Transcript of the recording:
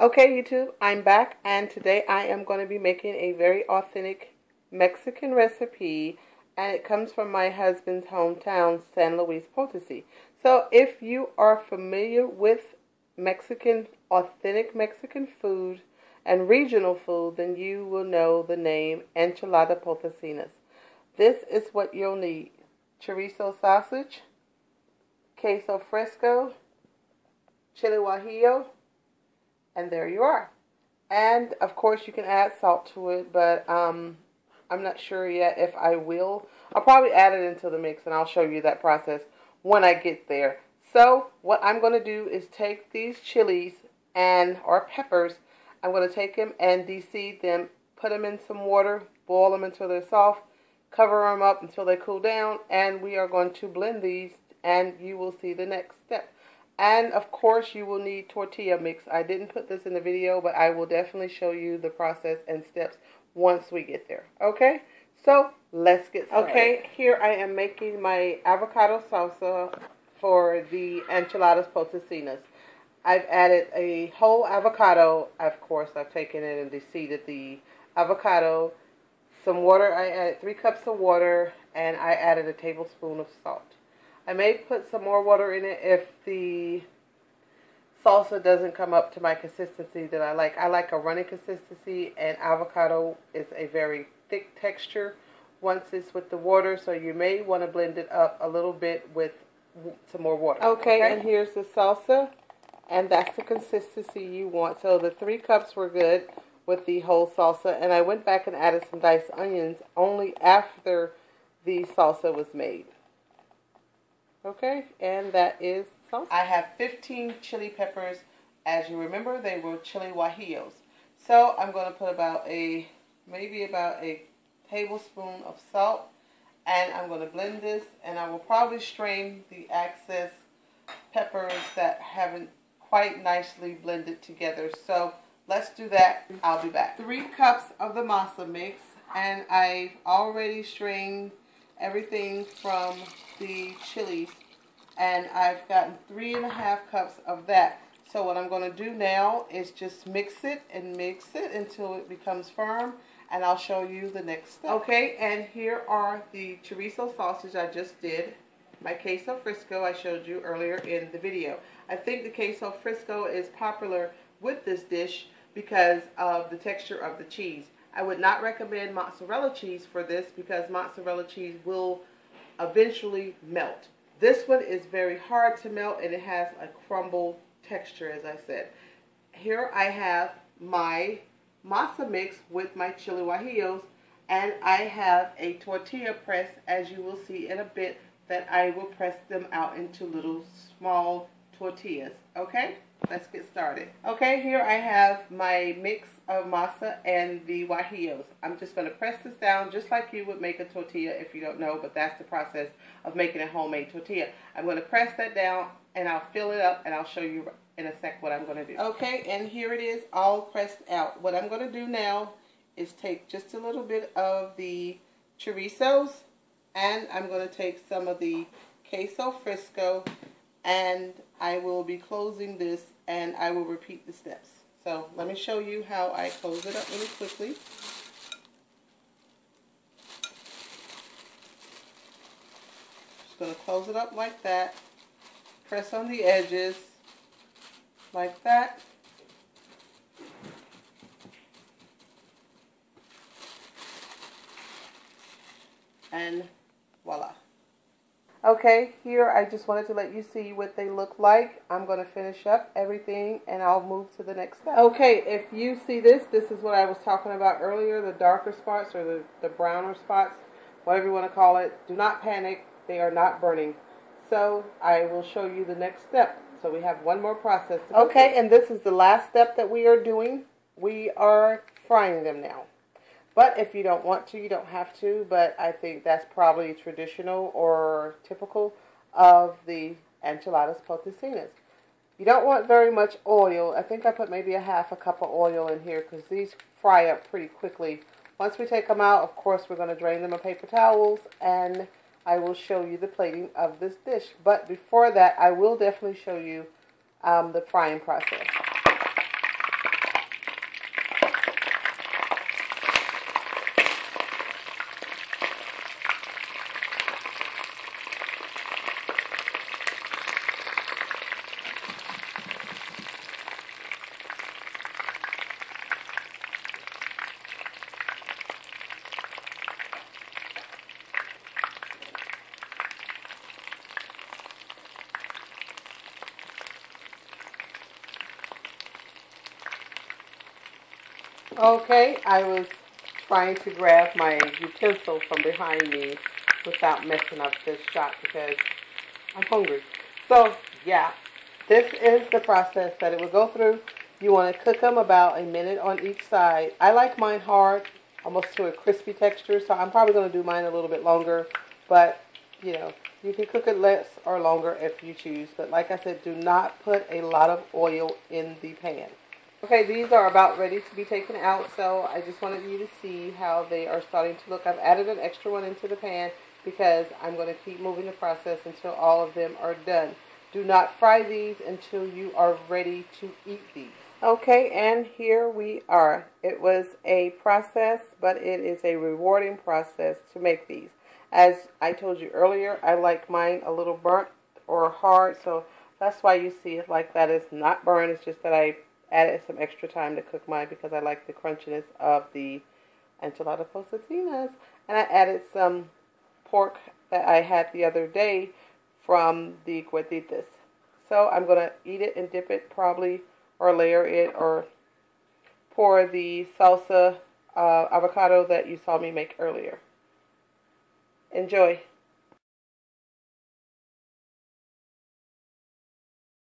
Okay, YouTube, I'm back, and today I am going to be making a very authentic Mexican recipe, and it comes from my husband's hometown, San Luis Potosi. So if you are familiar with authentic Mexican food and regional food, then you will know the name Enchiladas Potosinas. This is what you'll need: chorizo sausage, queso fresco, chile guajillo, and there you are. And of course you can add salt to it, but I'm not sure yet if I will. I'll probably add it into the mix, and I'll show you that process when I get there. So what I'm going to do is take these chilies or peppers. I'm going to take them and de-seed them, put them in some water, boil them until they're soft, cover them up until they cool down, and we are going to blend these, and you will see the next step. And of course you will need tortilla mix. I didn't put this in the video, but I will definitely show you the process and steps once we get there. Okay, so let's get started. Okay, here I am making my avocado salsa for the enchiladas potosinas. I've added a whole avocado. Of course, I've taken it and de-seeded the avocado. Some water. I added 3 cups of water, and I added a tablespoon of salt. I may put some more water in it if the salsa doesn't come up to my consistency that I like. I like a runny consistency, and avocado is a very thick texture once it's with the water, so you may want to blend it up a little bit with some more water. Okay, and here's the salsa, and that's the consistency you want. So the 3 cups were good with the whole salsa, and I went back and added some diced onions only after the salsa was made. Okay, and that is salsa. I have 15 chili peppers. As you remember, they were chili guajillos. So I'm going to put maybe about a tablespoon of salt, and I'm going to blend this, and I will probably strain the excess peppers that haven't quite nicely blended together. So let's do that. I'll be back. 3 cups of the masa mix, and I've already strained everything from the chilies, and I've gotten 3.5 cups of that. So what I'm going to do now is just mix it until it becomes firm, and I'll show you the next step. Okay, and here are the chorizo sausage I just did. My queso fresco I showed you earlier in the video. I think the queso fresco is popular with this dish because of the texture of the cheese. I would not recommend mozzarella cheese for this because mozzarella cheese will eventually melt. This one is very hard to melt, and it has a crumble texture, as I said. Here I have my masa mix with my chili guajillos, and I have a tortilla press, as you will see in a bit, that I will press them out into little small tortillas. Okay, let's get started. Okay, here I have my mix of masa and the guajillos. I'm just going to press this down just like you would make a tortilla, if you don't know, but that's the process of making a homemade tortilla. I'm going to press that down, and I'll fill it up, and I'll show you in a sec what I'm going to do. Okay, and here it is all pressed out. What I'm going to do now is take just a little bit of the chorizos, and I'm going to take some of the queso fresco, and I will be closing this, and I will repeat the steps. So let me show you how I close it up really quickly. Just going to close it up like that. Press on the edges like that. And voila. Okay, here I just wanted to let you see what they look like. I'm going to finish up everything, and I'll move to the next step. Okay, if you see this is what I was talking about earlier, the darker spots or the browner spots, whatever you want to call it. Do not panic. They are not burning. So I will show you the next step. So we have one more process to go through. And this is the last step that we are doing. We are frying them now. But if you don't want to, you don't have to. But I think that's probably traditional or typical of the enchiladas potosinas. You don't want very much oil. I think I put maybe ½ a cup of oil in here because these fry up pretty quickly. Once we take them out, of course, we're going to drain them in paper towels, and I will show you the plating of this dish. But before that, I will definitely show you the frying process. Okay, I was trying to grab my utensil from behind me without messing up this shot because I'm hungry. So, yeah, this is the process that it will go through. You want to cook them about a minute on each side. I like mine hard, almost to a crispy texture, so I'm probably going to do mine a little bit longer. But, you know, you can cook it less or longer if you choose. But like I said, do not put a lot of oil in the pan. Okay, these are about ready to be taken out, so I just wanted you to see how they are starting to look. I've added an extra one into the pan because I'm going to keep moving the process until all of them are done. Do not fry these until you are ready to eat these. Okay, and here we are. It was a process, but it is a rewarding process to make these. As I told you earlier, I like mine a little burnt or hard, so that's why you see it like that. It's not burnt, it's just that I added some extra time to cook mine because I like the crunchiness of the Enchiladas Potosinas. And I added some pork that I had the other day from the Cuetitas. So I'm going to eat it and dip it probably, or layer it, or pour the salsa avocado that you saw me make earlier. Enjoy.